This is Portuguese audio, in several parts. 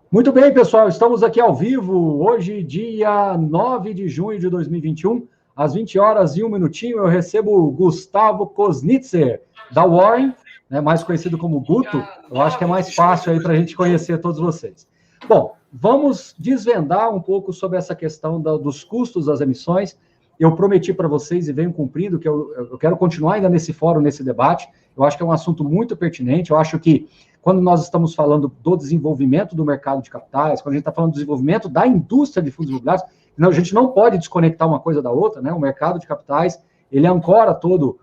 Muito bem, pessoal, estamos aqui ao vivo, hoje, dia 9 de junho de 2021, às 20 horas e 1 minutinho, eu recebo o Gustavo Koznitzer, da Warren, né, mais conhecido como Guto. Eu acho que é mais fácil aí para a gente conhecer todos vocês. Bom, vamos desvendar um pouco sobre essa questão dos custos das emissões. Eu prometi para vocês e venho cumprindo que eu quero continuar ainda nesse fórum, nesse debate. Eu acho que é um assunto muito pertinente. Eu acho que quando nós estamos falando do desenvolvimento do mercado de capitais, quando a gente está falando do desenvolvimento da indústria de fundos imobiliários, a gente não pode desconectar uma coisa da outra, né? O mercado de capitais, ele ancora todo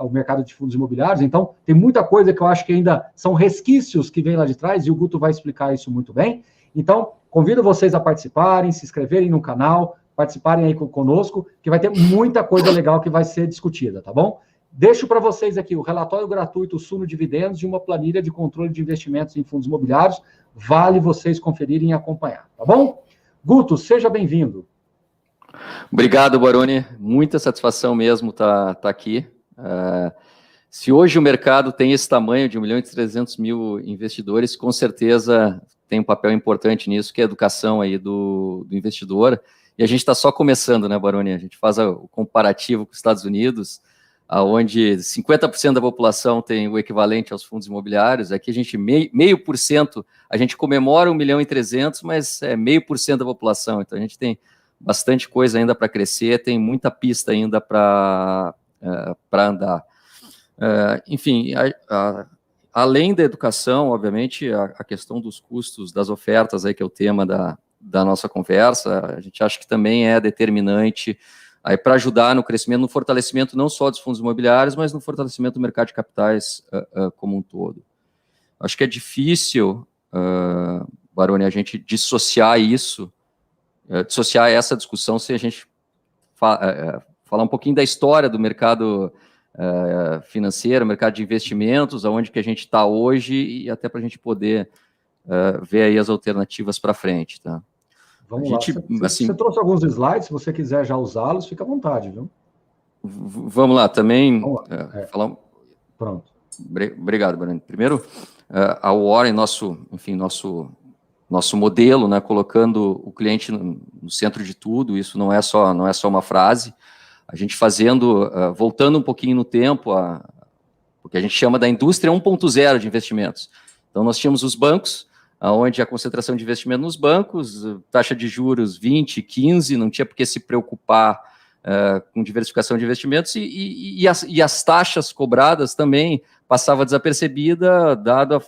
o mercado de fundos imobiliários, então tem muita coisa que eu acho que ainda são resquícios que vem lá de trás, e o Guto vai explicar isso muito bem. Então, convido vocês a participarem, se inscreverem no canal, participarem aí conosco, que vai ter muita coisa legal que vai ser discutida, tá bom? Deixo para vocês aqui o relatório gratuito Suno Dividendos e uma planilha de controle de investimentos em fundos imobiliários. Vale vocês conferirem e acompanhar, tá bom? Guto, seja bem-vindo. Obrigado, Baroni. Muita satisfação mesmo tá aqui. Se hoje o mercado tem esse tamanho de 1.300.000 investidores, com certeza tem um papel importante nisso, que é a educação aí do investidor. E a gente está só começando, né, Baroni? A gente faz o comparativo com os Estados Unidos, onde 50% da população tem o equivalente aos fundos imobiliários. Aqui a gente, 0,5%, a gente comemora 1.300.000, mas é 0,5% da população. Então a gente tem bastante coisa ainda para crescer, tem muita pista ainda para andar. Enfim, além da educação, obviamente, a questão dos custos das ofertas, aí, que é o tema da nossa conversa, a gente acha que também é determinante para ajudar no crescimento, no fortalecimento não só dos fundos imobiliários, mas no fortalecimento do mercado de capitais como um todo. Acho que é difícil, Baroni, a gente dissociar essa discussão se a gente falar um pouquinho da história do mercado financeiro, mercado de investimentos, aonde que a gente está hoje, e até para a gente poder ver aí as alternativas para frente, tá? Vamos lá. Você trouxe alguns slides, se você quiser já usá-los, fica à vontade, viu? Vamos lá, também. Falar... Pronto. Obrigado, Breno. Primeiro, a Warren, nosso modelo, né, colocando o cliente no centro de tudo, isso não é só uma frase. A gente voltando um pouquinho no tempo, o que a gente chama da indústria 1.0 de investimentos. Então, nós tínhamos os bancos, onde a concentração de investimento nos bancos, taxa de juros 20, 15, não tinha por que se preocupar com diversificação de investimentos, e as taxas cobradas também passavam desapercebida, dada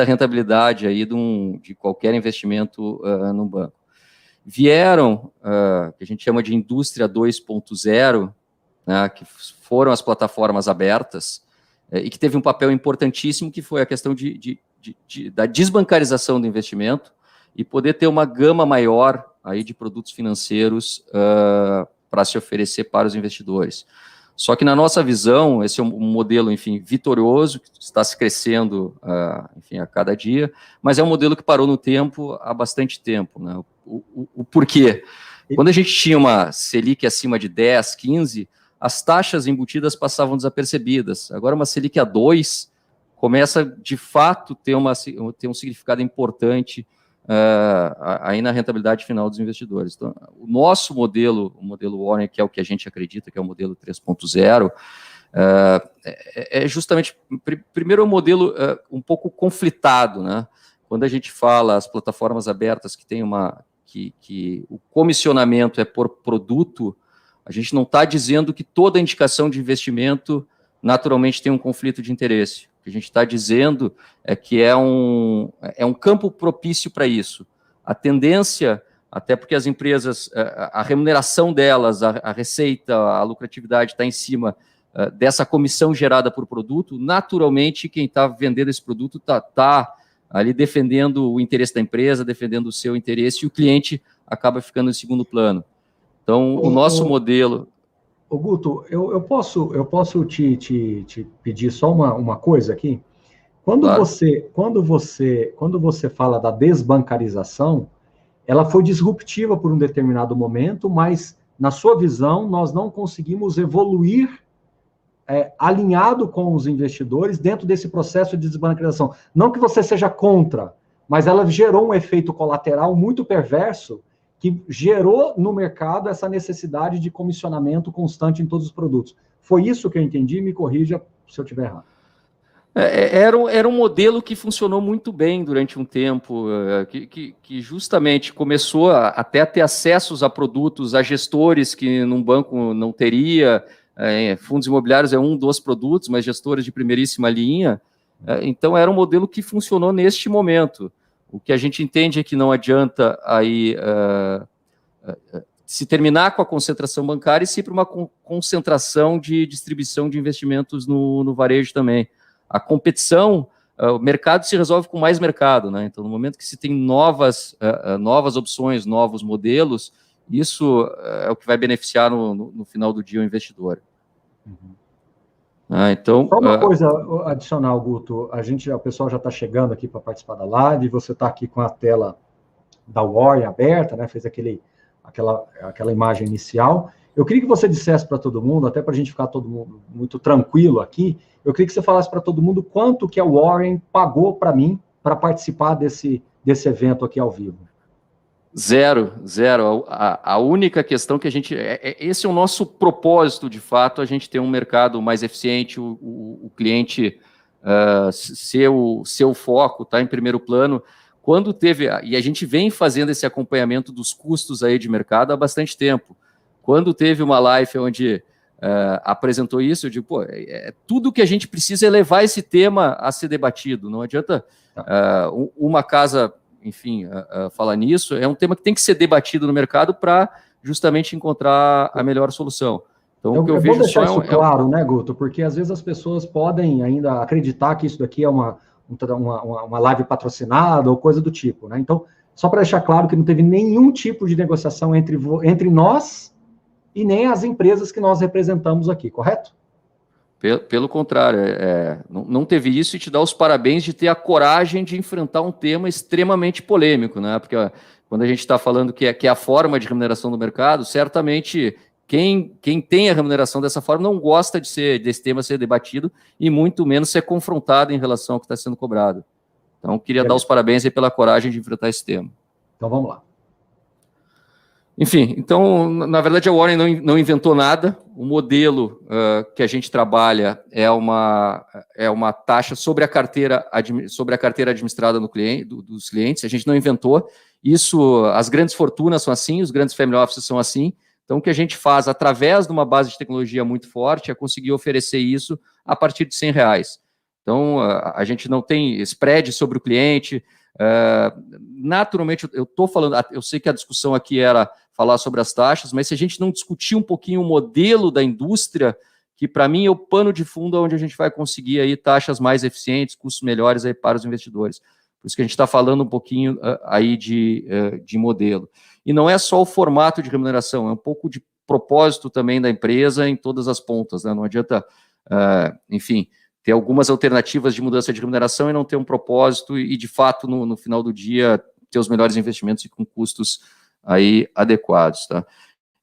a rentabilidade aí de qualquer investimento no banco. Vieram, que a gente chama de indústria 2.0, né, que foram as plataformas abertas, e que teve um papel importantíssimo, que foi a questão da desbancarização do investimento e poder ter uma gama maior aí de produtos financeiros para se oferecer para os investidores. Só que na nossa visão, esse é um modelo, enfim, vitorioso, que está se crescendo, enfim, a cada dia, mas é um modelo que parou no tempo há bastante tempo, né? O porquê? Quando a gente tinha uma Selic acima de 10, 15, as taxas embutidas passavam desapercebidas. Agora, uma Selic a 2 começa, de fato, ter um significado importante aí na rentabilidade final dos investidores. Então, o nosso modelo, o modelo Warren, que é o que a gente acredita, que é o modelo 3.0, é justamente, primeiro, um modelo um pouco conflitado, né? Quando a gente fala as plataformas abertas que tem que o comissionamento é por produto, a gente não está dizendo que toda indicação de investimento naturalmente tem um conflito de interesse. O que a gente está dizendo é que é um campo propício para isso. A tendência, até porque as empresas, a remuneração delas, a receita, a lucratividade está em cima dessa comissão gerada por produto, naturalmente quem está vendendo esse produto está ali defendendo o interesse da empresa, defendendo o seu interesse, e o cliente acaba ficando em segundo plano. Então, o nosso modelo... Guto, eu posso te pedir só uma coisa aqui? Quando você fala da desbancarização, ela foi disruptiva por um determinado momento, mas, na sua visão, nós não conseguimos evoluir alinhado com os investidores dentro desse processo de desbancarização. Não que você seja contra, mas ela gerou um efeito colateral muito perverso que gerou no mercado essa necessidade de comissionamento constante em todos os produtos. Foi isso que eu entendi, me corrija se eu estiver errado. Era um modelo que funcionou muito bem durante um tempo, que justamente começou até a ter acessos a produtos, a gestores que num banco não teria, fundos imobiliários é um dos produtos, mas gestores de primeiríssima linha. Então, era um modelo que funcionou neste momento. O que a gente entende é que não adianta aí se terminar com a concentração bancária e se ir para uma concentração de distribuição de investimentos no varejo também. A competição, o mercado se resolve com mais mercado, né? Então, no momento que se tem novas opções, novos modelos, isso é o que vai beneficiar no final do dia o investidor. Então, só uma coisa adicional, Guto. O pessoal já está chegando aqui para participar da live. Você está aqui com a tela da Warren aberta, né? Fez aquela imagem inicial. Eu queria que você dissesse para todo mundo, até para a gente ficar todo mundo muito tranquilo aqui, eu queria que você falasse para todo mundo quanto que a Warren pagou para mim para participar desse evento aqui ao vivo. Zero. A única questão que a gente... esse é o nosso propósito, de fato, a gente ter um mercado mais eficiente, o cliente ser o foco, tá em primeiro plano. Quando teve... E a gente vem fazendo esse acompanhamento dos custos aí de mercado há bastante tempo. Quando teve uma live onde apresentou isso, eu digo, tudo que a gente precisa é levar esse tema a ser debatido. Não adianta uma casa... enfim, falar nisso, é um tema que tem que ser debatido no mercado para justamente encontrar a melhor solução. Então, o que eu vejo deixar isso claro, né, Guto? Porque às vezes as pessoas podem ainda acreditar que isso daqui é uma live patrocinada ou coisa do tipo, né? Então, só para deixar claro que não teve nenhum tipo de negociação entre nós e nem as empresas que nós representamos aqui, correto? Pelo contrário, não teve isso, e te dá os parabéns de ter a coragem de enfrentar um tema extremamente polêmico, né? Porque quando a gente está falando que é a forma de remuneração do mercado, certamente quem tem a remuneração dessa forma não gosta desse tema ser debatido e muito menos ser confrontado em relação ao que está sendo cobrado. Então, queria dar os parabéns aí pela coragem de enfrentar esse tema. Então, vamos lá. Enfim, então, na verdade, a Warren não inventou nada. O modelo que a gente trabalha é uma taxa sobre a carteira administrada dos clientes. A gente não inventou. Isso, as grandes fortunas são assim, os grandes family offices são assim. Então, o que a gente faz, através de uma base de tecnologia muito forte, é conseguir oferecer isso a partir de R$100. Então, a gente não tem spread sobre o cliente. Naturalmente, eu estou falando, eu sei que a discussão aqui era falar sobre as taxas, mas se a gente não discutir um pouquinho o modelo da indústria, que para mim é o pano de fundo onde a gente vai conseguir aí taxas mais eficientes, custos melhores aí para os investidores. Por isso que a gente está falando um pouquinho aí de modelo. E não é só o formato de remuneração, é um pouco de propósito também da empresa em todas as pontas, né? Não adianta, enfim, ter algumas alternativas de mudança de remuneração e não ter um propósito e de fato, no final do dia, ter os melhores investimentos e com custos aí adequados, tá?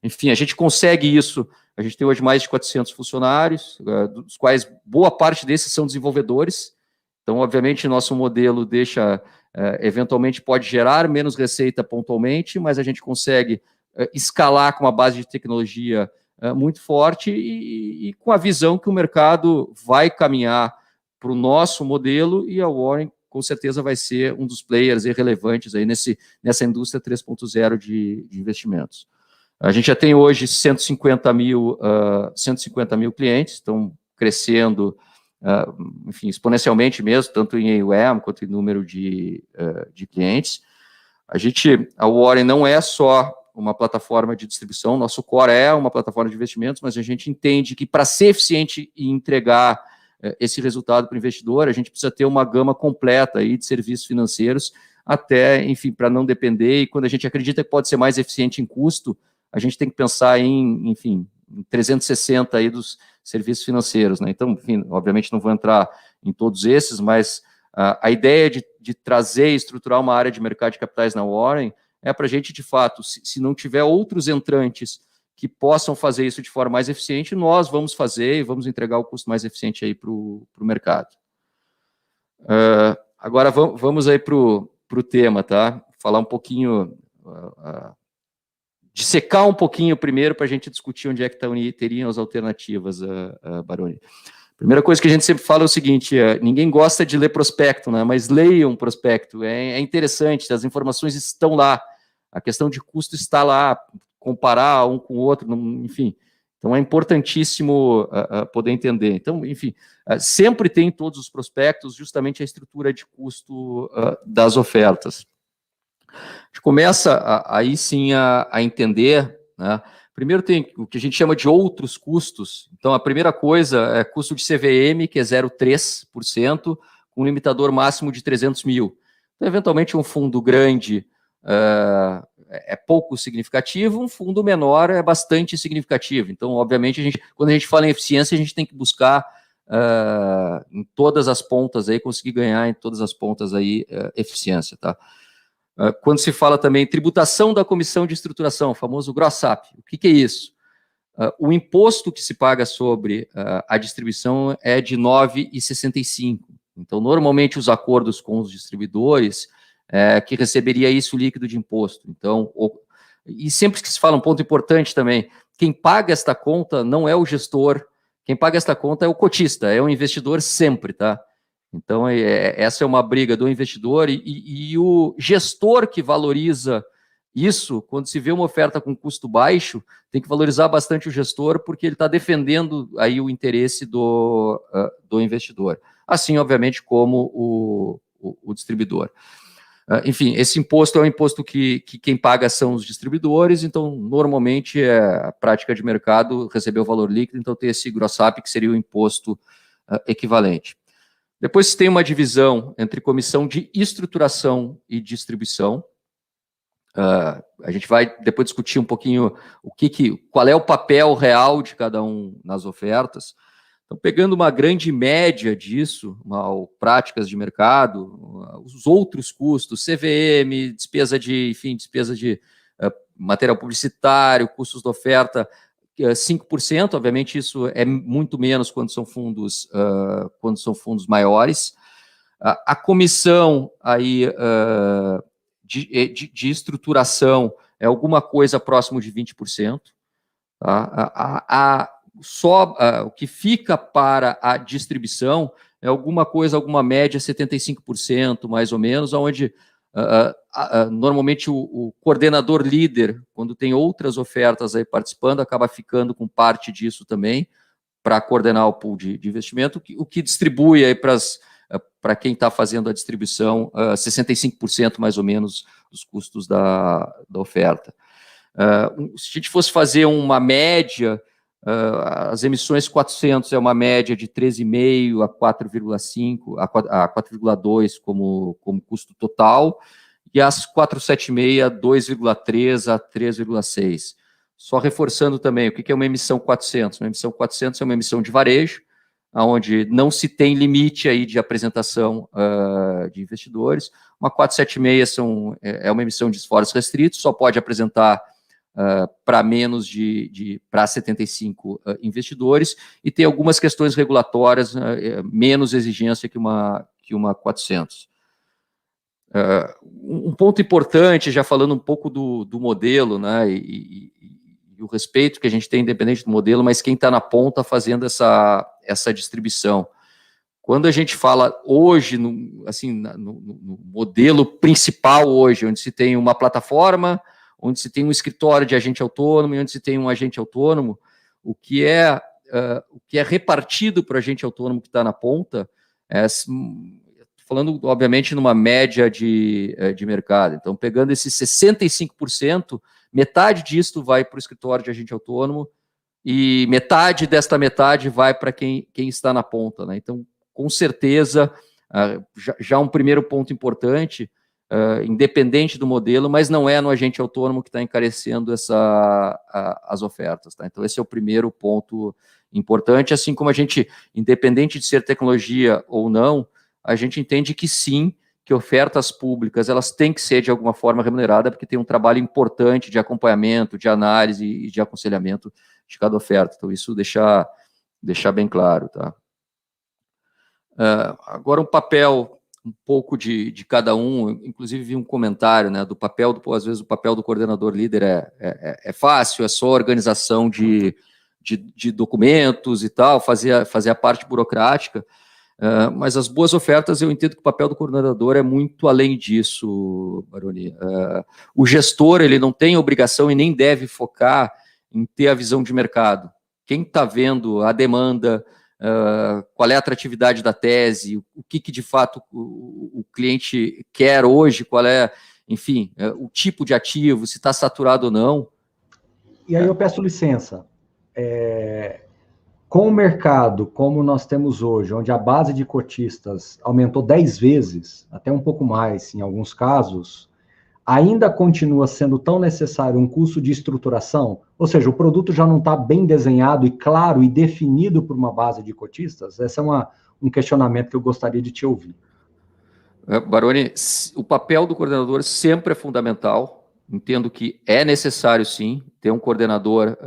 Enfim, a gente consegue isso, a gente tem hoje mais de 400 funcionários, dos quais boa parte desses são desenvolvedores. Então, obviamente, nosso modelo eventualmente pode gerar menos receita pontualmente, mas a gente consegue escalar com uma base de tecnologia muito forte e com a visão que o mercado vai caminhar para o nosso modelo, e a Warren com certeza vai ser um dos players relevantes aí nessa indústria 3.0 de investimentos. A gente já tem hoje 150 mil clientes, estão crescendo, enfim, exponencialmente mesmo, tanto em AUM quanto em número de clientes. A Warren não é só uma plataforma de distribuição, nosso core é uma plataforma de investimentos, mas a gente entende que para ser eficiente e entregar esse resultado para o investidor, a gente precisa ter uma gama completa aí de serviços financeiros, até, enfim, para não depender, e quando a gente acredita que pode ser mais eficiente em custo, a gente tem que pensar em 360 aí dos serviços financeiros, né? Então, enfim, obviamente não vou entrar em todos esses, mas a ideia de trazer e estruturar uma área de mercado de capitais na Warren é para a gente, de fato, se não tiver outros entrantes que possam fazer isso de forma mais eficiente, nós vamos fazer e vamos entregar o custo mais eficiente aí para o mercado. Agora vamos aí para o o tema, tá? Falar um pouquinho, dissecar um pouquinho primeiro para a gente discutir onde é que teriam as alternativas, Baroni. Primeira coisa que a gente sempre fala é o seguinte, ninguém gosta de ler prospecto, né? Mas leiam um prospecto, é interessante, as informações estão lá, a questão de custo está lá, comparar um com o outro, enfim. Então, é importantíssimo poder entender. Então, enfim, sempre tem em todos os prospectos justamente a estrutura de custo das ofertas. A gente começa aí sim a entender, né? Primeiro tem o que a gente chama de outros custos. Então, a primeira coisa é custo de CVM, que é 0,3%, com um limitador máximo de 300 mil. Então, eventualmente, um fundo grande é pouco significativo, um fundo menor é bastante significativo. Então, obviamente, quando a gente fala em eficiência, a gente tem que buscar em todas as pontas aí, conseguir ganhar em todas as pontas aí eficiência, tá? Quando se fala também tributação da comissão de estruturação, o famoso gross-up, o que é isso? O imposto que se paga sobre a distribuição é de 9,65. Então, normalmente, os acordos com os distribuidores que receberia isso líquido de imposto. Então, e sempre que se fala um ponto importante também, quem paga esta conta não é o gestor, quem paga esta conta é o cotista, é o investidor sempre, tá? Então, essa é uma briga do investidor e o gestor que valoriza isso, quando se vê uma oferta com custo baixo, tem que valorizar bastante o gestor, porque ele está defendendo aí o interesse do investidor. Assim, obviamente, como o distribuidor. Enfim, esse imposto é um imposto que quem paga são os distribuidores, então, normalmente, a prática de mercado recebeu o valor líquido, então tem esse gross-up, que seria o imposto equivalente. Depois tem uma divisão entre comissão de estruturação e distribuição. A gente vai depois discutir um pouquinho qual é o papel real de cada um nas ofertas. Então, pegando uma grande média disso, práticas de mercado, os outros custos, CVM, despesa de material publicitário, custos de oferta, 5%, obviamente isso é muito menos quando são fundos maiores. A comissão aí de estruturação é alguma coisa próximo de 20%. Tá? O que fica para a distribuição é alguma média 75%, mais ou menos, onde normalmente o coordenador líder, quando tem outras ofertas aí participando, acaba ficando com parte disso também, para coordenar o pool de investimento, o que distribui aí para quem está fazendo a distribuição 65% mais ou menos dos custos da oferta. Se a gente fosse fazer uma média, as emissões 400 é uma média de 13,5 a 4,5 a 4,2 como custo total, e as 476 2,3 a 3,6. Só reforçando também, o que é uma emissão 400? Uma emissão 400 é uma emissão de varejo, onde não se tem limite aí de apresentação de investidores. Uma 476 é uma emissão de esforços restritos, só pode apresentar para menos para 75 investidores, e tem algumas questões regulatórias, menos exigência que uma 400. Um ponto importante, já falando um pouco do modelo, né, e o respeito que a gente tem, independente do modelo, mas quem está na ponta fazendo essa distribuição. Quando a gente fala hoje, no modelo principal hoje, onde se tem uma plataforma, onde se tem um escritório de agente autônomo e onde se tem um agente autônomo, o que é repartido para o agente autônomo que está na ponta, falando, obviamente, numa média de mercado. Então, pegando esses 65%, metade disso vai para o escritório de agente autônomo e metade desta metade vai para quem está na ponta, né? Então, com certeza, já um primeiro ponto importante, independente do modelo, mas não é no agente autônomo que está encarecendo as ofertas, tá? Então, esse é o primeiro ponto importante, assim como a gente, independente de ser tecnologia ou não, a gente entende que sim, que ofertas públicas, elas têm que ser de alguma forma remuneradas, porque tem um trabalho importante de acompanhamento, de análise e de aconselhamento de cada oferta. Então, isso deixar bem claro, tá? Agora, um papel um pouco de cada um, inclusive vi um comentário, né, do papel, às vezes o papel do coordenador líder é fácil, é só organização de documentos e tal, fazer a parte burocrática, mas as boas ofertas, eu entendo que o papel do coordenador é muito além disso, Baroni. O gestor, ele não tem obrigação e nem deve focar em ter a visão de mercado. Quem está vendo a demanda, qual é a atratividade da tese, o que de fato o cliente quer hoje, qual é, enfim, o tipo de ativo, se está saturado ou não. E aí eu peço licença. Com o mercado como nós temos hoje, onde a base de cotistas aumentou 10 vezes, até um pouco mais em alguns casos, ainda continua sendo tão necessário um curso de estruturação? Ou seja, o produto já não está bem desenhado e claro e definido por uma base de cotistas? Esse é um questionamento que eu gostaria de te ouvir. Baroni, o papel do coordenador sempre é fundamental. Entendo que é necessário, sim, ter um coordenador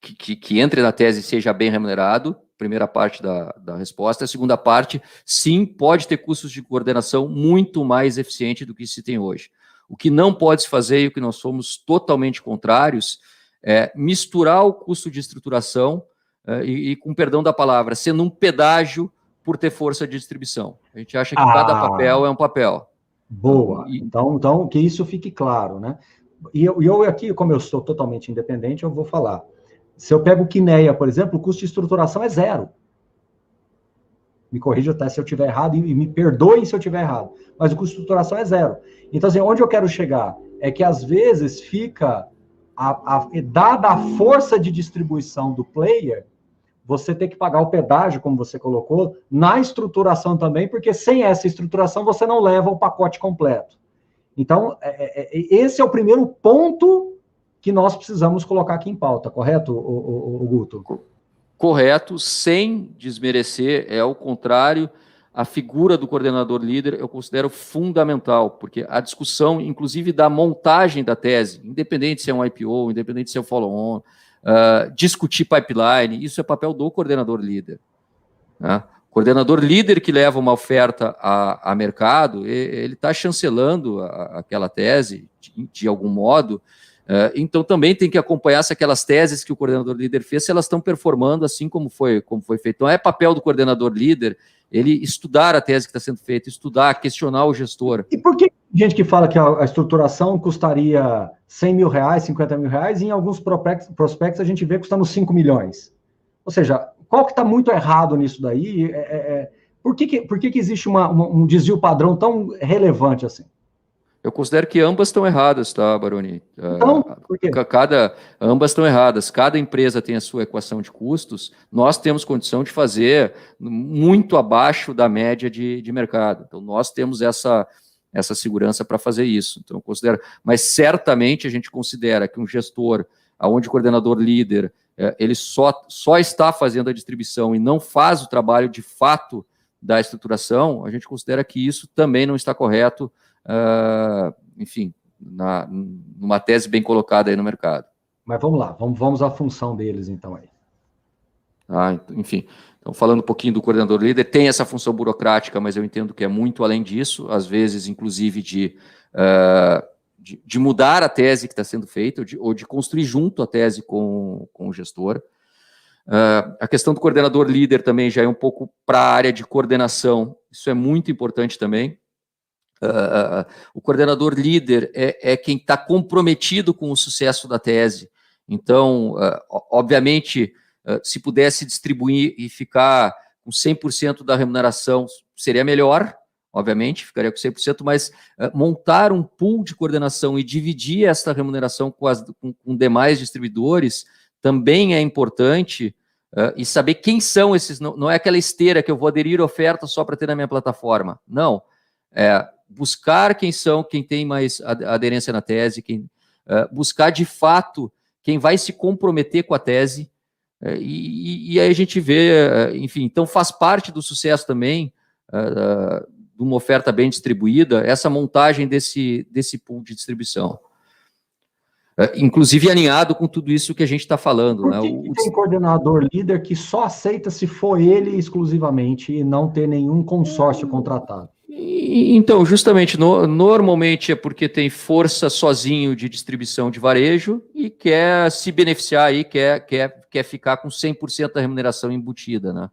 que entre na tese e seja bem remunerado, primeira parte da resposta. A segunda parte, sim, pode ter custos de coordenação muito mais eficiente do que se tem hoje. O que não pode se fazer e o que nós somos totalmente contrários é misturar o custo de estruturação e com perdão da palavra, sendo um pedágio por ter força de distribuição. A gente acha que cada papel é um papel. Boa. Então, que isso fique claro, né? E eu aqui, como eu sou totalmente independente, eu vou falar. Se eu pego o Kinea, por exemplo, o custo de estruturação é 0. Me corrija até se eu estiver errado e me perdoem se eu estiver errado. Mas o custo de estruturação é 0. Então, assim, onde eu quero chegar é que, às vezes, fica, dada a força de distribuição do player, você tem que pagar o pedágio, como você colocou, na estruturação também, porque sem essa estruturação você não leva o pacote completo. Então, esse é o primeiro ponto que nós precisamos colocar aqui em pauta, correto, o Guto? Correto, sem desmerecer, é o contrário. A figura do coordenador líder eu considero fundamental, porque a discussão, inclusive da montagem da tese, independente se é um IPO, independente se é um follow-on, discutir pipeline, isso é papel do coordenador líder. Né? O coordenador líder que leva uma oferta a mercado, ele está chancelando aquela tese, de algum modo. Então, também tem que acompanhar se aquelas teses que o coordenador líder fez, se elas estão performando assim como foi feito. Então, é papel do coordenador líder ele estudar a tese que está sendo feita, estudar, questionar o gestor. E por que gente que fala que a estruturação custaria 100 mil reais, 50 mil reais, e em alguns prospectos a gente vê custando 5 milhões? Ou seja, qual que está muito errado nisso daí? Por que existe um desvio padrão tão relevante assim? Eu considero que ambas estão erradas, tá, Baroni? Então, por quê? Ambas estão erradas. Cada empresa tem a sua equação de custos. Nós temos condição de fazer muito abaixo da média de mercado. Então, nós temos essa segurança para fazer isso. Então, eu considero. Mas certamente a gente considera que um gestor, onde o coordenador líder, ele só está fazendo a distribuição e não faz o trabalho de fato da estruturação, a gente considera que isso também não está correto. Enfim, numa tese bem colocada aí no mercado. Mas vamos lá, vamos à função deles então aí. Enfim, então falando um pouquinho do coordenador líder, tem essa função burocrática, mas eu entendo que é muito além disso, às vezes inclusive de mudar a tese que está sendo feita, ou de construir junto a tese com o gestor. A questão do coordenador líder também já é um pouco para a área de coordenação, isso é muito importante também. O coordenador líder é quem está comprometido com o sucesso da tese. Então, obviamente, se pudesse distribuir e ficar com 100% da remuneração, seria melhor, obviamente, ficaria com 100%, mas montar um pool de coordenação e dividir essa remuneração com demais distribuidores também é importante, e saber quem são esses, não é aquela esteira que eu vou aderir oferta só para ter na minha plataforma, não, buscar quem tem mais aderência na tese, buscar de fato quem vai se comprometer com a tese, e aí a gente vê, enfim, então faz parte do sucesso também, de uma oferta bem distribuída, essa montagem desse pool de distribuição. Inclusive alinhado com tudo isso que a gente está falando. Por que, né? Tem coordenador líder que só aceita se for ele exclusivamente e não ter nenhum consórcio contratado? Então, justamente, normalmente é porque tem força sozinho de distribuição de varejo e quer se beneficiar aí, quer ficar com 100% da remuneração embutida, né?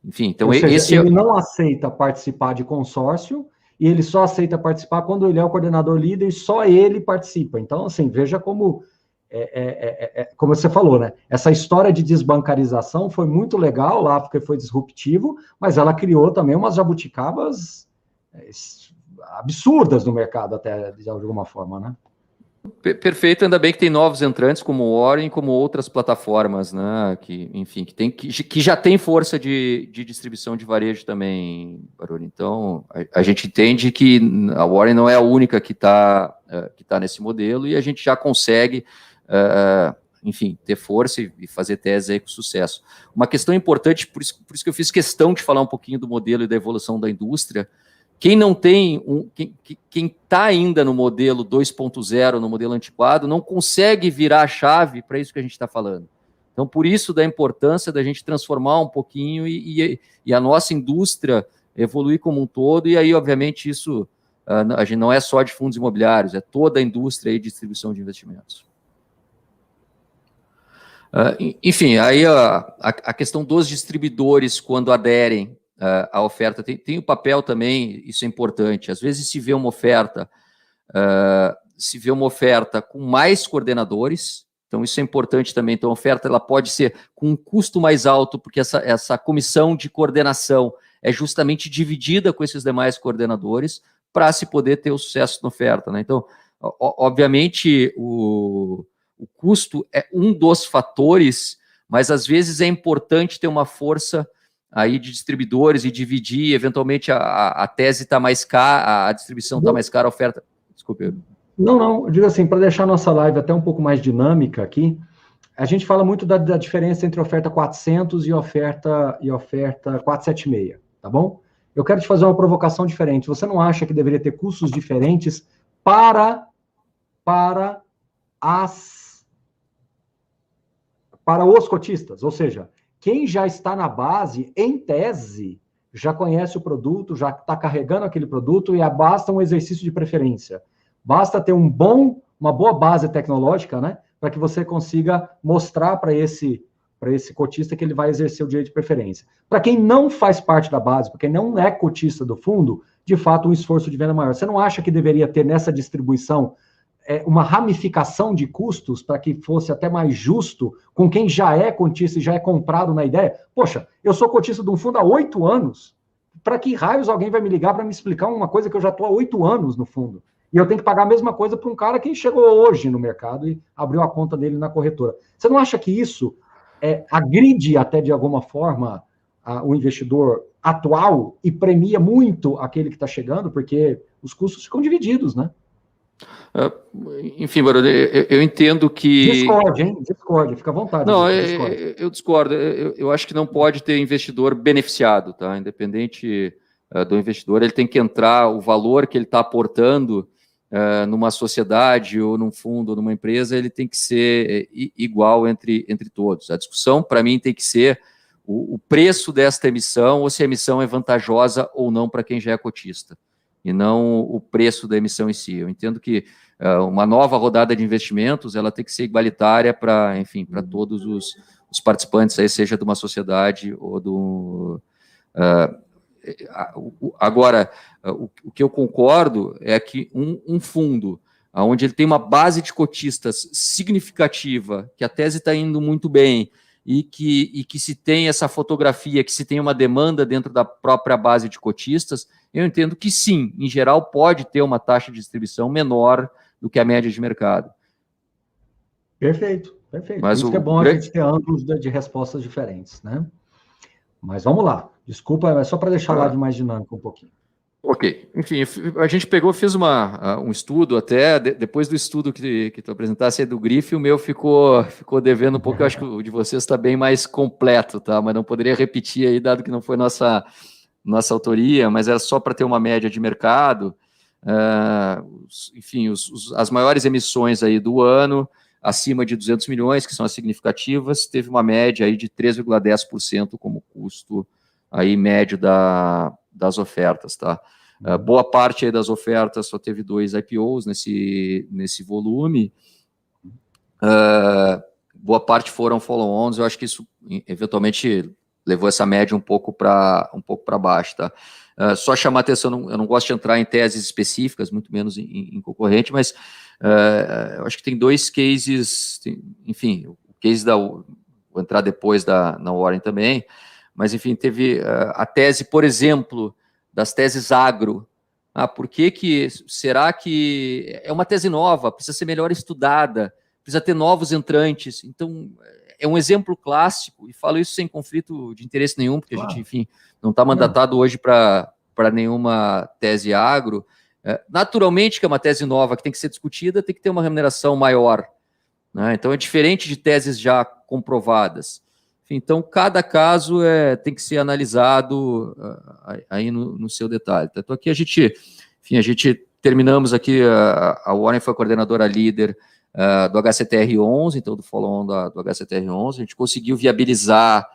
Enfim, então ou seja, ele não aceita participar de consórcio e ele só aceita participar quando ele é o coordenador líder e só ele participa. Então, assim, veja como como você falou, né? Essa história de desbancarização foi muito legal lá, porque foi disruptivo, mas ela criou também umas jabuticabas absurdas no mercado, até de alguma forma, né? Perfeito, ainda bem que tem novos entrantes como o Warren, como outras plataformas, né? Que, enfim, que já tem força de distribuição de varejo também, Baroni. Então, a gente entende que a Warren não é a única que tá nesse modelo e a gente já consegue enfim, ter força e fazer tese aí com sucesso. Uma questão importante, por isso que eu fiz questão de falar um pouquinho do modelo e da evolução da indústria. Quem não tem, quem está ainda no modelo 2.0, no modelo antiquado, não consegue virar a chave para isso que a gente está falando. Então, por isso da importância da gente transformar um pouquinho e a nossa indústria evoluir como um todo, e aí, obviamente, isso a gente não é só de fundos imobiliários, é toda a indústria aí de distribuição de investimentos. Enfim, aí a questão dos distribuidores, quando aderem à oferta, tem o papel também, isso é importante. Às vezes se vê uma oferta com mais coordenadores, então isso é importante também. Então a oferta ela pode ser com um custo mais alto, porque essa comissão de coordenação é justamente dividida com esses demais coordenadores para se poder ter o sucesso na oferta, né? Então, obviamente, o custo é um dos fatores, mas às vezes é importante ter uma força aí de distribuidores e dividir, eventualmente a tese está mais cara, a distribuição está mais cara, a oferta... Desculpe. Não, eu digo assim, para deixar a nossa live até um pouco mais dinâmica aqui, a gente fala muito da diferença entre oferta 400 e oferta 476, tá bom? Eu quero te fazer uma provocação diferente. Você não acha que deveria ter custos diferentes para os cotistas? Ou seja, quem já está na base, em tese, já conhece o produto, já está carregando aquele produto e basta um exercício de preferência. Basta ter uma boa base tecnológica, né, para que você consiga mostrar para esse cotista que ele vai exercer o direito de preferência. Para quem não faz parte da base, para quem não é cotista do fundo, de fato, um esforço de venda maior. Você não acha que deveria ter nessa distribuição uma ramificação de custos para que fosse até mais justo com quem já é cotista e já é comprado na ideia? Poxa, eu sou cotista de um fundo há 8 anos. Para que raios alguém vai me ligar para me explicar uma coisa que eu já estou há 8 anos no fundo? E eu tenho que pagar a mesma coisa para um cara que chegou hoje no mercado e abriu a conta dele na corretora. Você não acha que isso agride até de alguma forma o investidor atual e premia muito aquele que está chegando? Porque os custos ficam divididos, né? Enfim, Baroni, eu entendo que... Discorde, fica à vontade. Não, eu discordo. Eu acho que não pode ter investidor beneficiado, tá? Independente do investidor, ele tem que entrar, o valor que ele está aportando numa sociedade ou num fundo ou numa empresa, ele tem que ser igual entre todos. A discussão, para mim, tem que ser o preço desta emissão, ou se a emissão é vantajosa ou não para quem já é cotista, e não o preço da emissão em si. Eu entendo que uma nova rodada de investimentos, ela tem que ser igualitária para, enfim, para todos os participantes, aí, seja de uma sociedade ou do... Agora, o que eu concordo é que um fundo onde ele tem uma base de cotistas significativa, que a tese está indo muito bem, e que se tem essa fotografia, que se tem uma demanda dentro da própria base de cotistas, eu entendo que sim, em geral, pode ter uma taxa de distribuição menor do que a média de mercado. Perfeito. Mas isso que é bom a gente ter ângulos de respostas diferentes, né? Mas vamos lá. Desculpa, é só para deixar a live mais dinâmica um pouquinho. Ok. Enfim, a gente fez um estudo até, depois do estudo que tu apresentasse aí do Grife, o meu ficou devendo um pouco. Eu acho que o de vocês está bem mais completo, tá? Mas não poderia repetir aí, dado que não foi nossa autoria, mas era só para ter uma média de mercado. enfim, as maiores emissões aí do ano, acima de 200 milhões, que são as significativas, teve uma média aí de 3,10% como custo aí médio das ofertas, tá? Boa parte aí das ofertas só teve 2 IPOs nesse volume, boa parte foram follow-ons. Eu acho que isso eventualmente levou essa média um pouco para baixo, tá? Só chamar atenção, eu não gosto de entrar em teses específicas, muito menos em concorrente, mas eu acho que tem 2 cases, enfim, o case vou entrar depois na Warren também, mas enfim, teve a tese, por exemplo, das teses agro. Por que será que é uma tese nova, precisa ser melhor estudada, precisa ter novos entrantes? Então, é um exemplo clássico, e falo isso sem conflito de interesse nenhum, porque a gente, enfim, não está mandatado hoje para nenhuma tese agro. Naturalmente que é uma tese nova que tem que ser discutida, tem que ter uma remuneração maior, né? Então, é diferente de teses já comprovadas. Enfim, então, cada caso tem que ser analisado aí no seu detalhe. Então, aqui a gente terminamos aqui, a Warren foi a coordenadora líder do HCTR11, então do follow-on do HCTR11, a gente conseguiu viabilizar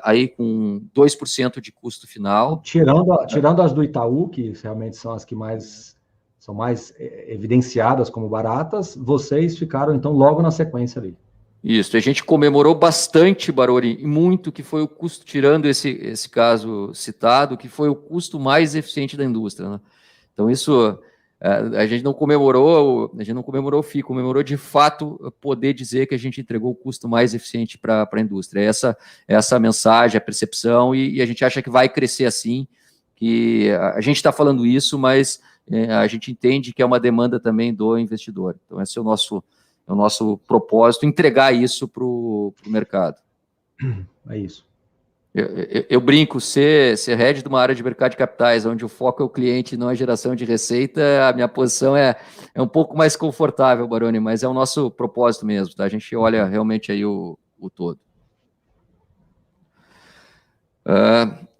aí com 2% de custo final. Tirando as do Itaú, que realmente são as que são mais evidenciadas como baratas, vocês ficaram, então, logo na sequência ali. Isso, a gente comemorou bastante, Baroni, e muito, que foi o custo, tirando esse caso citado, que foi o custo mais eficiente da indústria, né? Então, isso, a gente não comemorou o FII, comemorou de fato poder dizer que a gente entregou o custo mais eficiente para a indústria. Essa mensagem, a percepção, e a gente acha que vai crescer assim, que a gente está falando isso, mas a gente entende que é uma demanda também do investidor. Então, esse é o nosso propósito, entregar isso para o mercado. É isso. Eu brinco, ser head de uma área de mercado de capitais, onde o foco é o cliente e não a geração de receita, a minha posição é um pouco mais confortável, Baroni, mas é o nosso propósito mesmo, tá? A gente olha realmente aí o todo.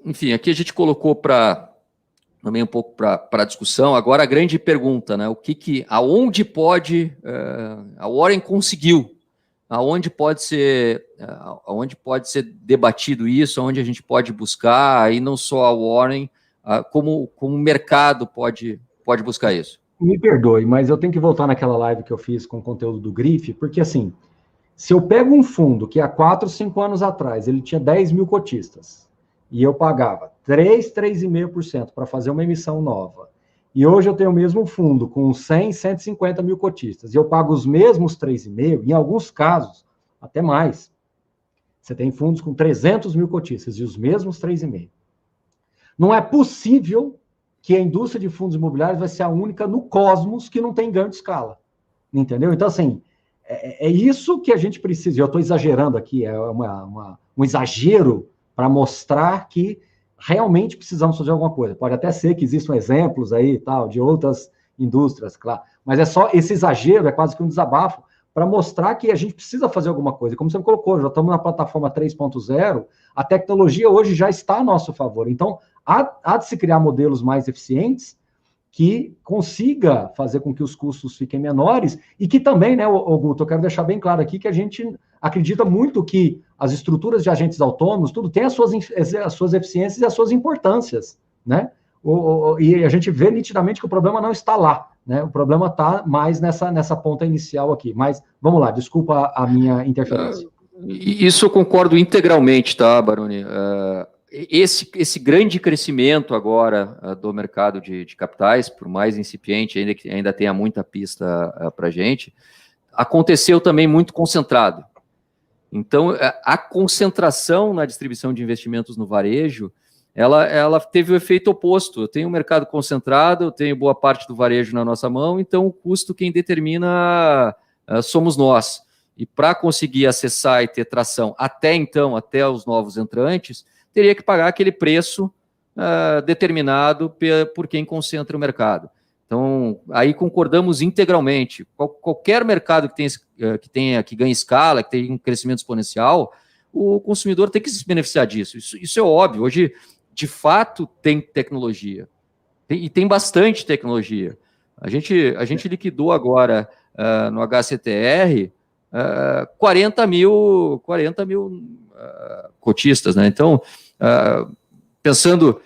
Enfim, aqui a gente colocou também um pouco para discussão. Agora a grande pergunta, né? Aonde pode a Warren conseguiu? Aonde pode ser debatido isso? Aonde a gente pode buscar? E não só a Warren, como o mercado pode buscar isso? Me perdoe, mas eu tenho que voltar naquela live que eu fiz com o conteúdo do Grife, porque assim, se eu pego um fundo que há 4, 5 anos atrás ele tinha 10 mil cotistas e eu pagava 3,5% para fazer uma emissão nova, e hoje eu tenho o mesmo fundo com 100, 150 mil cotistas, e eu pago os mesmos 3,5%, em alguns casos, até mais. Você tem fundos com 300 mil cotistas e os mesmos 3,5%. Não é possível que a indústria de fundos imobiliários vai ser a única no cosmos que não tem ganho de escala. Entendeu? Então, assim, é isso que a gente precisa. Eu estou exagerando aqui, um exagero para mostrar que realmente precisamos fazer alguma coisa. Pode até ser que existam exemplos aí, tal, de outras indústrias, claro, mas é só esse exagero, é quase que um desabafo, para mostrar que a gente precisa fazer alguma coisa. Como você me colocou, já estamos na plataforma 3.0, a tecnologia hoje já está a nosso favor. Então, há de se criar modelos mais eficientes que consiga fazer com que os custos fiquem menores e que também, né, Guto, eu quero deixar bem claro aqui que a gente acredita muito que as estruturas de agentes autônomos, tudo tem as suas eficiências e as suas importâncias, né? E a gente vê nitidamente que o problema não está lá, né? O problema está mais nessa ponta inicial aqui. Mas, vamos lá, desculpa a minha interferência. Isso eu concordo integralmente, tá, Baroni? Esse grande crescimento agora do mercado de capitais, por mais incipiente, ainda que ainda tenha muita pista para a gente, aconteceu também muito concentrado. Então, a concentração na distribuição de investimentos no varejo, ela teve o efeito oposto. Eu tenho um mercado concentrado, eu tenho boa parte do varejo na nossa mão, então o custo quem determina somos nós. E para conseguir acessar e ter tração até os novos entrantes, teria que pagar aquele preço determinado por quem concentra o mercado. Então, aí concordamos integralmente. Qualquer mercado que ganhe escala, que tenha um crescimento exponencial, o consumidor tem que se beneficiar disso. Isso é óbvio. Hoje, de fato, tem tecnologia. E tem bastante tecnologia. A gente liquidou agora no HCTR 40 mil cotistas, né? Então, pensando,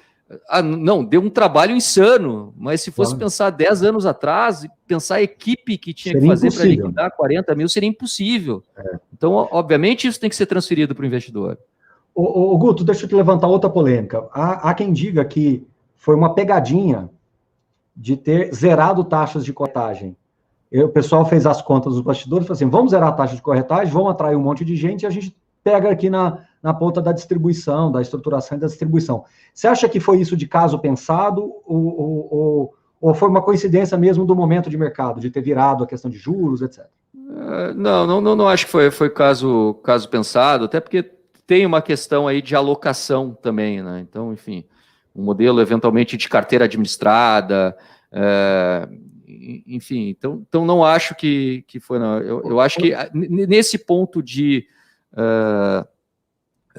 não, deu um trabalho insano, mas se fosse pensar 10 anos atrás, pensar a equipe que tinha que fazer para liquidar 40 mil seria impossível. Então, obviamente, isso tem que ser transferido para o investidor. Ô, Guto, deixa eu te levantar outra polêmica. Há quem diga que foi uma pegadinha de ter zerado taxas de corretagem. O pessoal fez as contas dos bastidores e falou assim, vamos zerar a taxa de corretagem, vamos atrair um monte de gente e a gente pega aqui na ponta da distribuição, da estruturação e da distribuição. Você acha que foi isso de caso pensado ou foi uma coincidência mesmo do momento de mercado, de ter virado a questão de juros, etc? Não acho que foi caso pensado, até porque tem uma questão aí de alocação também, né? Então, enfim, um modelo eventualmente de carteira administrada, enfim, então não acho que foi, não. Eu acho que nesse ponto de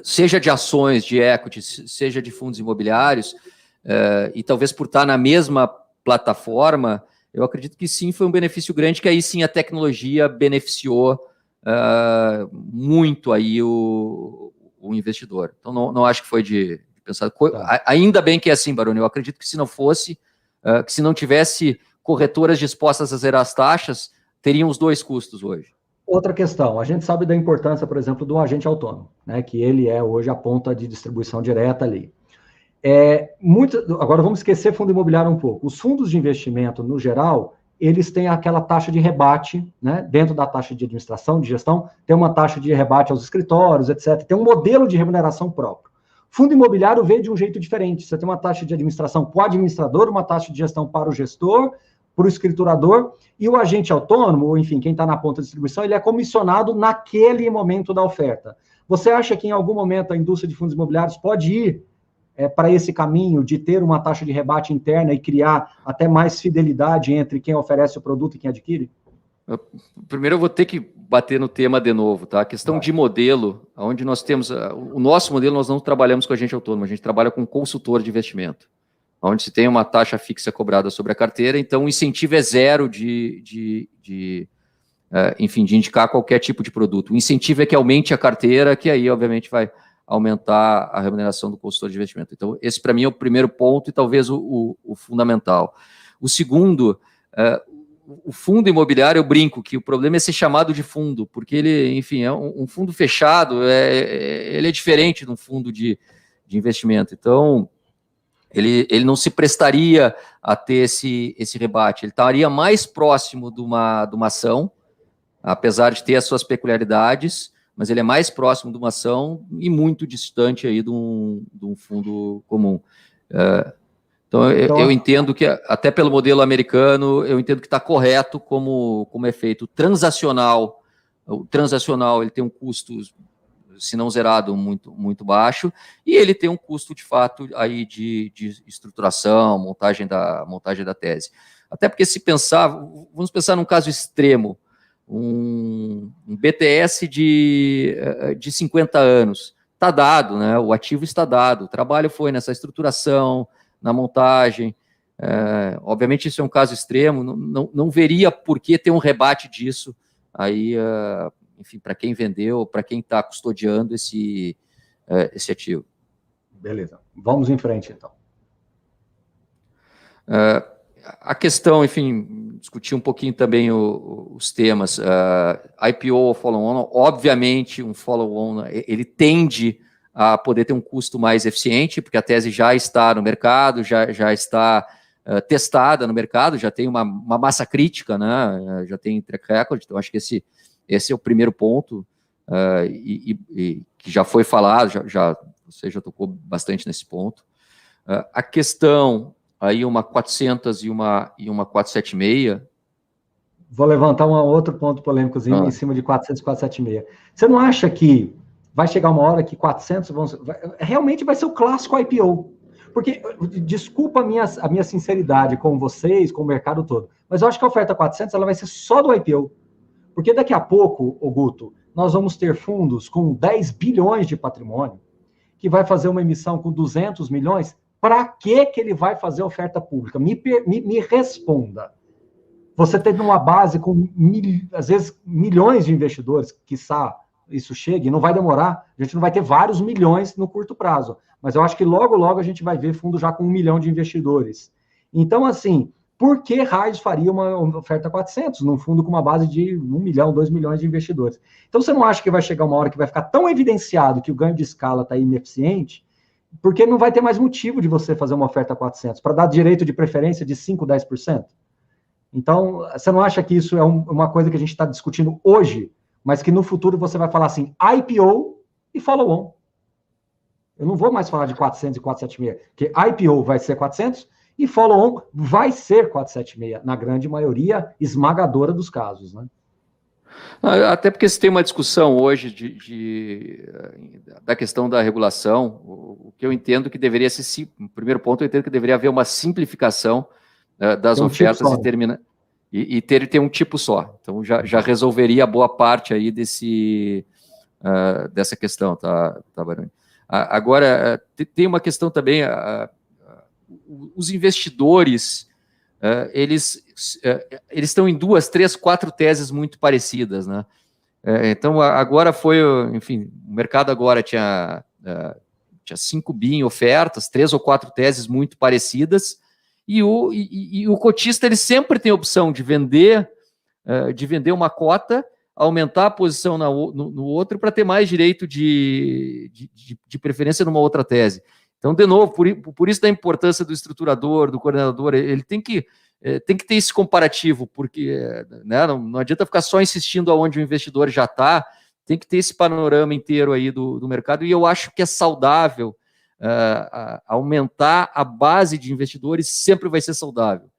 seja de ações, de equities, seja de fundos imobiliários, e talvez por estar na mesma plataforma, eu acredito que sim, foi um benefício grande, que aí sim a tecnologia beneficiou muito aí o investidor. Então não acho que foi de pensar. Ainda bem que é assim, Baroni, eu acredito que se não fosse, que se não tivesse corretoras dispostas a zerar as taxas, teriam os dois custos hoje. Outra questão, a gente sabe da importância, por exemplo, do agente autônomo, né, que ele é hoje a ponta de distribuição direta ali. Agora vamos esquecer fundo imobiliário um pouco. Os fundos de investimento, no geral, eles têm aquela taxa de rebate, né, dentro da taxa de administração, de gestão, tem uma taxa de rebate aos escritórios, etc. Tem um modelo de remuneração próprio. Fundo imobiliário vê de um jeito diferente. Você tem uma taxa de administração para o administrador, uma taxa de gestão para o gestor, para o escriturador, e o agente autônomo, ou enfim, quem está na ponta de distribuição, ele é comissionado naquele momento da oferta. Você acha que em algum momento a indústria de fundos imobiliários pode ir para esse caminho de ter uma taxa de rebate interna e criar até mais fidelidade entre quem oferece o produto e quem adquire? Primeiro eu vou ter que bater no tema de novo, tá? A questão de modelo, onde nós temos... O nosso modelo, nós não trabalhamos com agente autônomo, a gente trabalha com consultor de investimento, onde se tem uma taxa fixa cobrada sobre a carteira, então o incentivo é zero de indicar qualquer tipo de produto. O incentivo é que aumente a carteira, que aí, obviamente, vai aumentar a remuneração do consultor de investimento. Então, esse, para mim, é o primeiro ponto e talvez o fundamental. O segundo, o fundo imobiliário, eu brinco que o problema é ser chamado de fundo, porque ele, enfim, é um fundo fechado, ele é diferente de um fundo de investimento. Então, ele não se prestaria a ter esse rebate, ele estaria mais próximo de uma ação, apesar de ter as suas peculiaridades, mas ele é mais próximo de uma ação e muito distante aí de um fundo comum. Então, eu entendo que, até pelo modelo americano, eu entendo que está correto como é feito. O transacional ele tem um custo, se não zerado, muito baixo, e ele tem um custo, de fato, aí de estruturação, montagem da tese. Até porque vamos pensar num caso extremo, um BTS de 50 anos, está dado, né? O ativo está dado, o trabalho foi nessa estruturação, na montagem, obviamente isso é um caso extremo, não veria por que ter um rebate disso, aí, enfim, para quem vendeu, para quem está custodiando esse ativo. Beleza, vamos em frente, então. A questão, enfim, discutir um pouquinho também os temas, IPO ou follow-on, obviamente um follow-on, ele tende a poder ter um custo mais eficiente, porque a tese já está no mercado, já está testada no mercado, já tem uma massa crítica, né? Já tem track record, então acho que esse é o primeiro ponto, e que já foi falado, você já tocou bastante nesse ponto. A questão, aí uma 400 e uma 476. Vou levantar um outro ponto polêmicozinho em cima de 400 e 476. Você não acha que vai chegar uma hora que 400 realmente vai ser o clássico IPO? Porque, desculpa a minha sinceridade com vocês, com o mercado todo, mas eu acho que a oferta 400 ela vai ser só do IPO. Porque daqui a pouco, Guto, nós vamos ter fundos com 10 bilhões de patrimônio, que vai fazer uma emissão com 200 milhões para que ele vai fazer oferta pública? Me responda. Você teve uma base com, às vezes, milhões de investidores, quiçá isso chegue, não vai demorar, a gente não vai ter vários milhões no curto prazo, mas eu acho que logo, logo a gente vai ver fundo já com 1 milhão de investidores. Então, assim, por que raios faria uma oferta 400 num fundo com uma base de 1 milhão, 2 milhões de investidores? Então, você não acha que vai chegar uma hora que vai ficar tão evidenciado que o ganho de escala está ineficiente, porque não vai ter mais motivo de você fazer uma oferta 400 para dar direito de preferência de 5%, 10%? Então, você não acha que isso é uma coisa que a gente está discutindo hoje, mas que no futuro você vai falar assim, IPO e follow-on? Eu não vou mais falar de 400 e 476, porque IPO vai ser 400 e follow-on vai ser 476, na grande maioria esmagadora dos casos, né? Até porque se tem uma discussão hoje da questão da regulação, o que eu entendo que deveria ser, no primeiro ponto, eu entendo que deveria haver uma simplificação das ofertas e ter um tipo só. Então, já resolveria boa parte aí dessa questão, tá, Baroni? Agora, tem uma questão também, os investidores, eles estão em 2, 3, 4 teses muito parecidas, né? Então, agora enfim, o mercado agora tinha 5 bi em ofertas, 3 ou 4 teses muito parecidas, e o cotista ele sempre tem a opção de vender uma cota, aumentar a posição no outro para ter mais direito de preferência numa outra tese. Então, de novo, por isso da importância do estruturador, do coordenador, ele tem que ter esse comparativo, porque né, não adianta ficar só insistindo aonde o investidor já está, tem que ter esse panorama inteiro aí do mercado, e eu acho que é saudável aumentar a base de investidores, sempre vai ser saudável.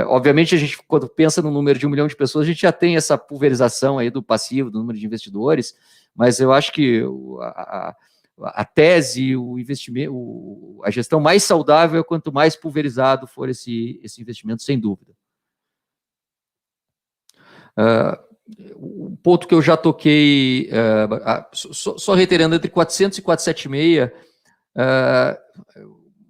Obviamente, a gente, quando pensa no número de 1 milhão de pessoas, a gente já tem essa pulverização aí do passivo, do número de investidores, mas eu acho que a tese, o investimento, a gestão mais saudável é quanto mais pulverizado for esse investimento, sem dúvida. O ponto que eu já toquei, só reiterando, entre 400 e 476,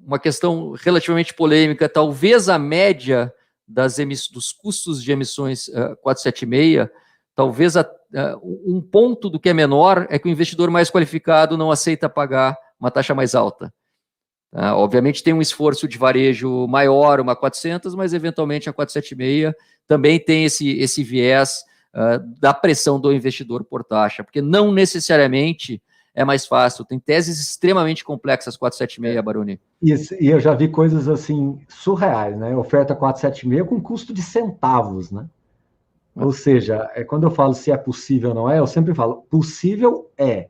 uma questão relativamente polêmica, talvez a média dos custos de emissões 476, talvez um ponto do que é menor é que o investidor mais qualificado não aceita pagar uma taxa mais alta. Obviamente tem um esforço de varejo maior, uma 400, mas eventualmente a 476 também tem esse viés da pressão do investidor por taxa, porque não necessariamente é mais fácil. Tem teses extremamente complexas, 476, Baroni. Isso, e eu já vi coisas assim surreais, né? Oferta 476 com custo de centavos, né? Ou seja, quando eu falo se é possível ou não é, eu sempre falo, possível é.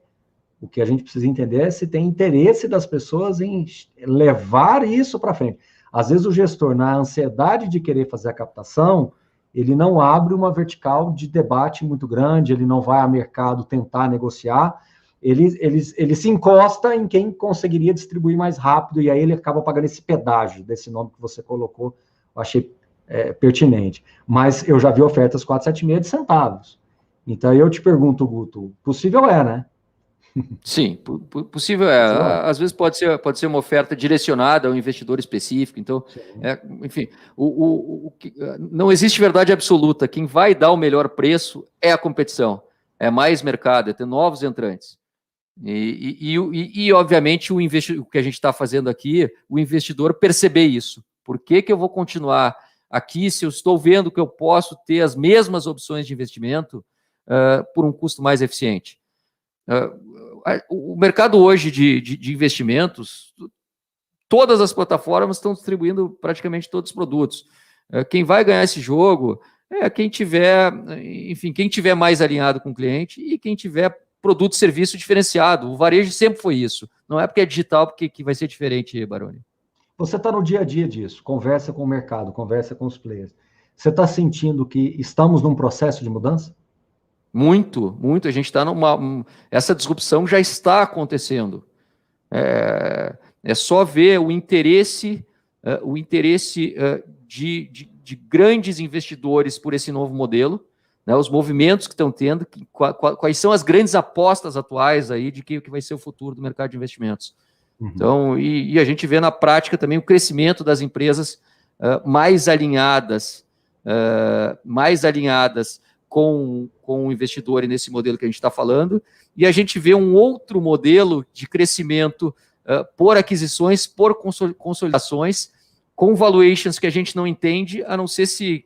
O que a gente precisa entender é se tem interesse das pessoas em levar isso para frente. Às vezes o gestor, na ansiedade de querer fazer a captação, ele não abre uma vertical de debate muito grande, ele não vai a mercado tentar negociar, ele se encosta em quem conseguiria distribuir mais rápido, e aí ele acaba pagando esse pedágio, desse nome que você colocou, eu achei pertinente. Mas eu já vi ofertas 476 de centavos. Então eu te pergunto, Guto, possível é, né? Sim, possível é. Às vezes pode ser uma oferta direcionada a um investidor específico. Então, enfim, não existe verdade absoluta. Quem vai dar o melhor preço é a competição, é mais mercado, é ter novos entrantes. E obviamente, o que a gente está fazendo aqui, o investidor perceber isso. Por que eu vou continuar aqui se eu estou vendo que eu posso ter as mesmas opções de investimento por um custo mais eficiente? O mercado hoje de investimentos, todas as plataformas estão distribuindo praticamente todos os produtos. Quem vai ganhar esse jogo é quem tiver mais alinhado com o cliente e quem tiver produto e serviço diferenciado. O varejo sempre foi isso. Não é porque é digital que vai ser diferente, Baroni. Você está no dia a dia disso, conversa com o mercado, conversa com os players. Você está sentindo que estamos num processo de mudança? Muito, muito. A gente está essa disrupção já está acontecendo. É só ver o interesse de grandes investidores por esse novo modelo, né, os movimentos que estão tendo, quais são as grandes apostas atuais aí de que vai ser o futuro do mercado de investimentos. Então, e a gente vê na prática também o crescimento das empresas mais alinhadas com o investidor nesse modelo que a gente está falando, e a gente vê um outro modelo de crescimento por aquisições, por consolidações, com valuations que a gente não entende, a não ser se,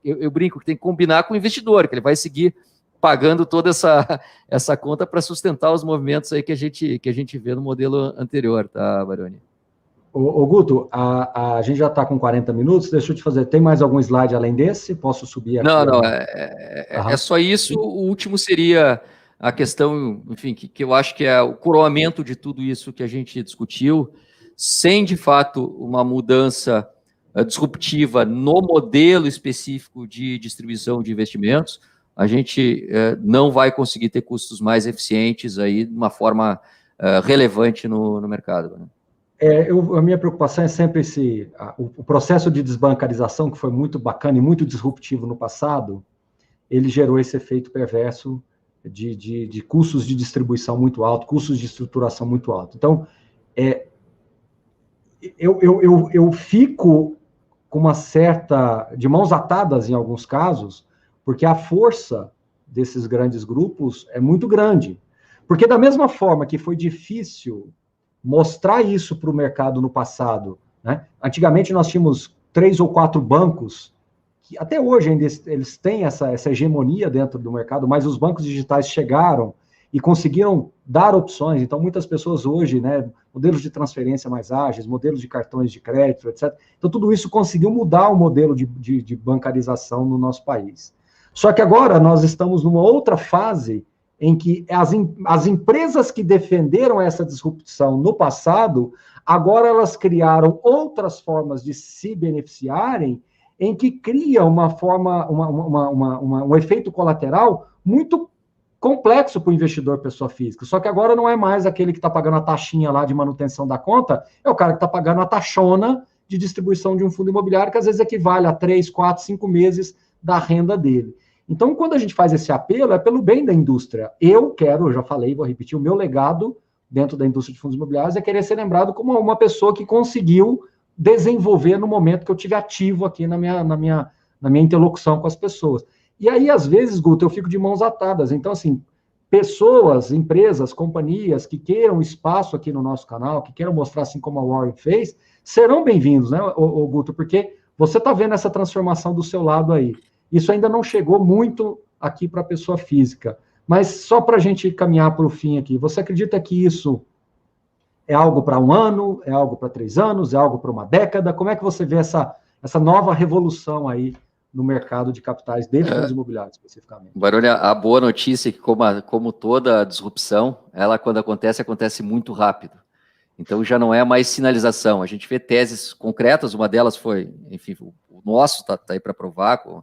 eu brinco, que tem que combinar com o investidor, que ele vai seguir pagando toda essa conta para sustentar os movimentos aí que a gente vê no modelo anterior, tá, Baroni? Ô Guto, a gente já está com 40 minutos, deixa eu te fazer, tem mais algum slide além desse? Posso subir aqui? Não, é só isso. O último seria a questão, enfim, que eu acho que é o coroamento de tudo isso que a gente discutiu, sem, de fato, uma mudança disruptiva no modelo específico de distribuição de investimentos, a gente não vai conseguir ter custos mais eficientes aí de uma forma relevante no mercado, né? A minha preocupação é sempre o processo de desbancarização, que foi muito bacana e muito disruptivo no passado, ele gerou esse efeito perverso de custos de distribuição muito alto, custos de estruturação muito alto. Então, eu fico com uma certa, de mãos atadas em alguns casos, porque a força desses grandes grupos é muito grande. Porque da mesma forma que foi difícil mostrar isso para o mercado no passado, né? Antigamente nós tínhamos 3 ou 4 bancos, que até hoje ainda eles têm essa hegemonia dentro do mercado, mas os bancos digitais chegaram e conseguiram dar opções. Então, muitas pessoas hoje, né, modelos de transferência mais ágeis, modelos de cartões de crédito, etc. Então, tudo isso conseguiu mudar o modelo de bancarização no nosso país. Só que agora nós estamos numa outra fase em que as empresas que defenderam essa disrupção no passado, agora elas criaram outras formas de se beneficiarem, em que cria um efeito colateral muito complexo para o investidor pessoa física. Só que agora não é mais aquele que está pagando a taxinha lá de manutenção da conta, é o cara que está pagando a taxona de distribuição de um fundo imobiliário, que às vezes equivale a 3, 4, 5 meses da renda dele. Então, quando a gente faz esse apelo, é pelo bem da indústria. Eu já falei, vou repetir, o meu legado dentro da indústria de fundos imobiliários é querer ser lembrado como uma pessoa que conseguiu desenvolver no momento que eu tive ativo aqui na minha interlocução com as pessoas. E aí, às vezes, Guto, eu fico de mãos atadas. Então, assim, pessoas, empresas, companhias que queiram espaço aqui no nosso canal, que queiram mostrar, assim como a Warren fez, serão bem-vindos, né, Guto? Porque você está vendo essa transformação do seu lado aí. Isso ainda não chegou muito aqui para a pessoa física. Mas só para a gente caminhar para o fim aqui, você acredita que isso é algo para 1 ano, é algo para 3 anos, é algo para 1 década? Como é que você vê essa nova revolução aí no mercado de capitais de fundos imobiliários, especificamente? Baroni, a boa notícia é que, como toda disrupção, ela, quando acontece muito rápido. Então, já não é mais sinalização. A gente vê teses concretas, uma delas foi, enfim, o nosso está aí para provar, com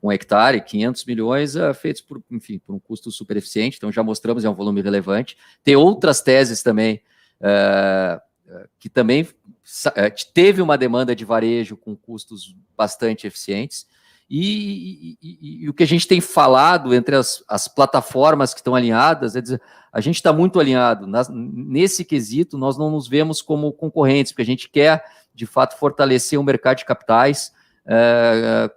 um hectare, 500 milhões, feitos por um custo super eficiente, então já mostramos, é um volume relevante. Tem outras teses também, que também teve uma demanda de varejo com custos bastante eficientes, e o que a gente tem falado entre as plataformas que estão alinhadas, é dizer, a gente está muito alinhado. Nesse quesito, nós não nos vemos como concorrentes, porque a gente quer, de fato, fortalecer o mercado de capitais,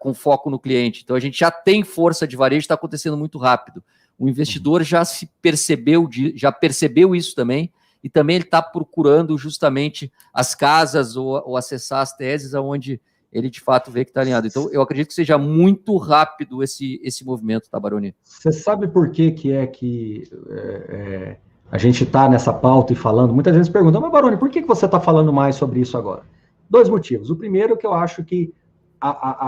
com foco no cliente. Então, a gente já tem força de varejo, está acontecendo muito rápido. O investidor já percebeu isso também, e também ele está procurando justamente as casas ou acessar as teses onde ele, de fato, vê que está alinhado. Então, eu acredito que seja muito rápido esse movimento, tá, Baroni? Você sabe por que a gente está nessa pauta e falando? Muitas vezes perguntam, mas, Baroni, por que você está falando mais sobre isso agora? 2 motivos. O primeiro é que eu acho que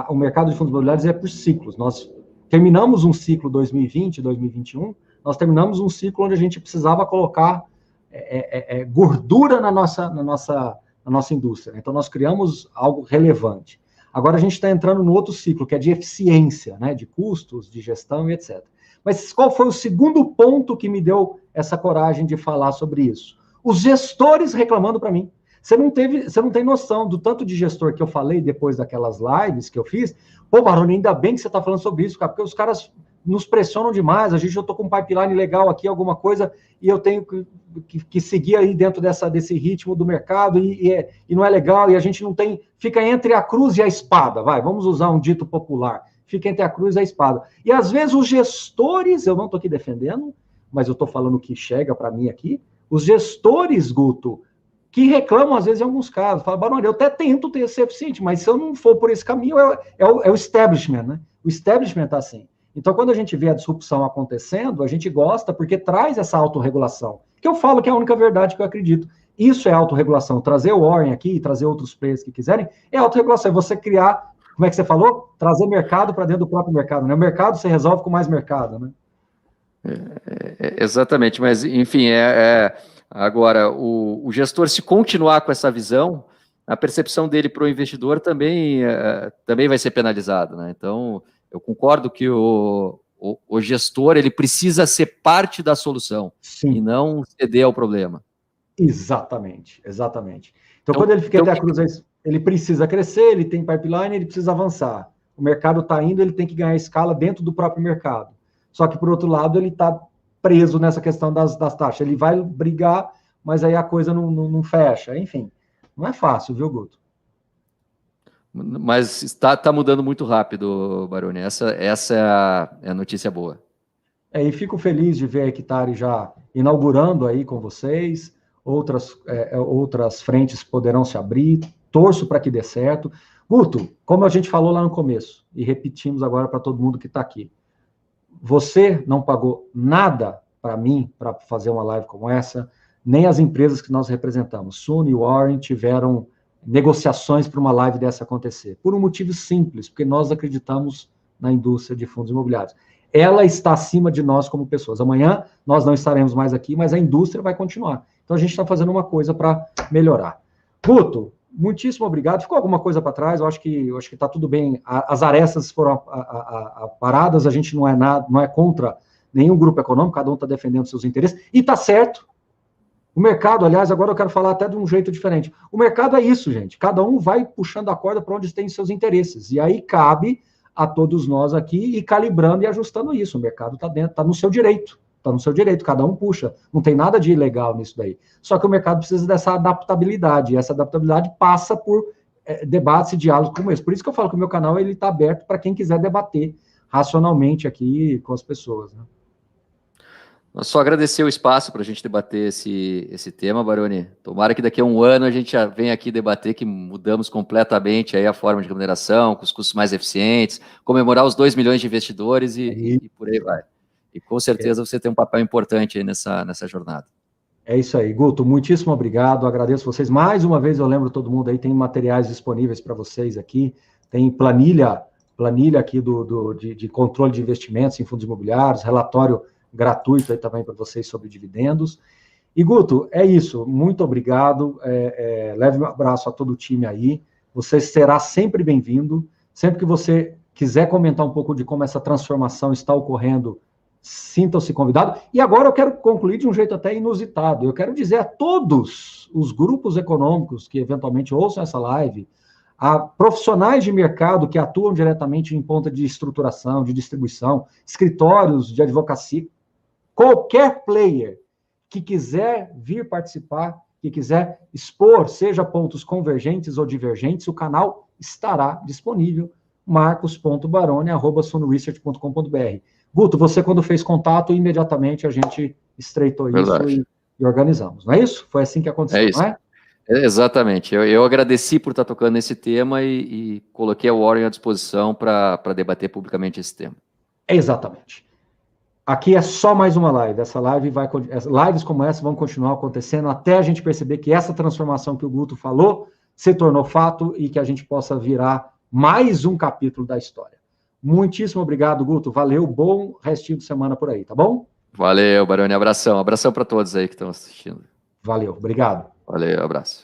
o mercado de fundos imobiliários é por ciclos. Nós terminamos um ciclo 2020, 2021, nós terminamos um ciclo onde a gente precisava colocar gordura na nossa indústria. Então, nós criamos algo relevante. Agora, a gente está entrando no outro ciclo, que é de eficiência, né, de custos, de gestão e etc. Mas qual foi o segundo ponto que me deu essa coragem de falar sobre isso? Os gestores reclamando para mim. Você não tem noção do tanto de gestor que eu falei depois daquelas lives que eu fiz. Pô, Baroni, ainda bem que você está falando sobre isso, cara, porque os caras nos pressionam demais, eu estou com um pipeline legal aqui, alguma coisa, e eu tenho que seguir aí dentro desse ritmo do mercado, e não é legal, e a gente não tem, fica entre a cruz e a espada, vamos usar um dito popular, fica entre a cruz e a espada. E às vezes os gestores, eu não estou aqui defendendo, mas eu estou falando o que chega para mim aqui, os gestores, Guto, que reclamam, às vezes, em alguns casos, falam, Baroni, eu até tento ser eficiente, mas se eu não for por esse caminho, é o establishment, né? O establishment está assim. Então, quando a gente vê a disrupção acontecendo, a gente gosta porque traz essa autorregulação, que eu falo que é a única verdade que eu acredito. Isso é autorregulação. Trazer o Warren aqui, trazer outros players que quiserem, é autorregulação. É você criar, como é que você falou? Trazer mercado para dentro do próprio mercado, né? O mercado você resolve com mais mercado, né? Exatamente, mas, enfim, agora, o gestor, se continuar com essa visão, a percepção dele para o investidor também vai ser penalizada, né? Então, eu concordo que o gestor, ele precisa ser parte da solução. Sim. E não ceder ao problema. Exatamente. Então, quando ele fica até a cruz, ele precisa crescer, ele tem pipeline, ele precisa avançar. O mercado está indo, ele tem que ganhar escala dentro do próprio mercado. Só que, por outro lado, ele está preso nessa questão das taxas. Ele vai brigar, mas aí a coisa não fecha. Enfim, não é fácil, viu, Guto? Mas está mudando muito rápido, Baroni. Essa é a notícia boa. E fico feliz de ver a Hectare já inaugurando aí com vocês. Outras frentes poderão se abrir. Torço para que dê certo. Guto, como a gente falou lá no começo, e repetimos agora para todo mundo que está aqui, você não pagou nada para mim para fazer uma live como essa, nem as empresas que nós representamos. Suno e Warren tiveram negociações para uma live dessa acontecer, por um motivo simples, porque nós acreditamos na indústria de fundos imobiliários. Ela está acima de nós como pessoas. Amanhã nós não estaremos mais aqui, mas a indústria vai continuar. Então a gente está fazendo uma coisa para melhorar. Guto, muitíssimo obrigado. Ficou alguma coisa para trás? Eu acho que está tudo bem. As arestas foram paradas, a gente não é contra nenhum grupo econômico, cada um está defendendo seus interesses, e está certo. O mercado, aliás, agora eu quero falar até de um jeito diferente. O mercado é isso, gente. Cada um vai puxando a corda para onde tem seus interesses. E aí cabe a todos nós aqui ir calibrando e ajustando isso. O mercado está no seu direito. Está no seu direito, cada um puxa. Não tem nada de ilegal nisso daí. Só que o mercado precisa dessa adaptabilidade. E essa adaptabilidade passa por debates e diálogos como esse. Por isso que eu falo que o meu canal está aberto para quem quiser debater racionalmente aqui com as pessoas, né? Nós só agradecer o espaço para a gente debater esse tema, Baroni. Tomara que daqui a um ano a gente já venha aqui debater que mudamos completamente aí a forma de remuneração, com os custos mais eficientes, comemorar os 2 milhões de investidores e por aí vai. E com certeza você tem um papel importante aí nessa jornada. É isso aí, Guto, muitíssimo obrigado, agradeço vocês. Mais uma vez eu lembro todo mundo aí, tem materiais disponíveis para vocês aqui, tem planilha aqui de controle de investimentos em fundos imobiliários, relatório gratuito aí também para vocês sobre dividendos. E, Guto, é isso. Muito obrigado. Leve um abraço a todo o time aí. Você será sempre bem-vindo. Sempre que você quiser comentar um pouco de como essa transformação está ocorrendo, sintam-se convidados. E agora eu quero concluir de um jeito até inusitado. Eu quero dizer a todos os grupos econômicos que eventualmente ouçam essa live, a profissionais de mercado que atuam diretamente em ponta de estruturação, de distribuição, escritórios de advocacia, qualquer player que quiser vir participar, que quiser expor, seja pontos convergentes ou divergentes, o canal estará disponível, marcos.baroni@sunoresearch.com.br. Guto, você quando fez contato, imediatamente a gente estreitou isso e organizamos, não é isso? Foi assim que aconteceu, não é? Exatamente. Eu agradeci por estar tocando nesse tema e coloquei a Warren à disposição para debater publicamente esse tema. Exatamente. Aqui é só mais uma live. Lives como essa vão continuar acontecendo até a gente perceber que essa transformação que o Guto falou se tornou fato e que a gente possa virar mais um capítulo da história. Muitíssimo obrigado, Guto. Valeu, bom restinho de semana por aí, tá bom? Valeu, Baroni. Abração para todos aí que estão assistindo. Valeu, obrigado. Valeu, abraço.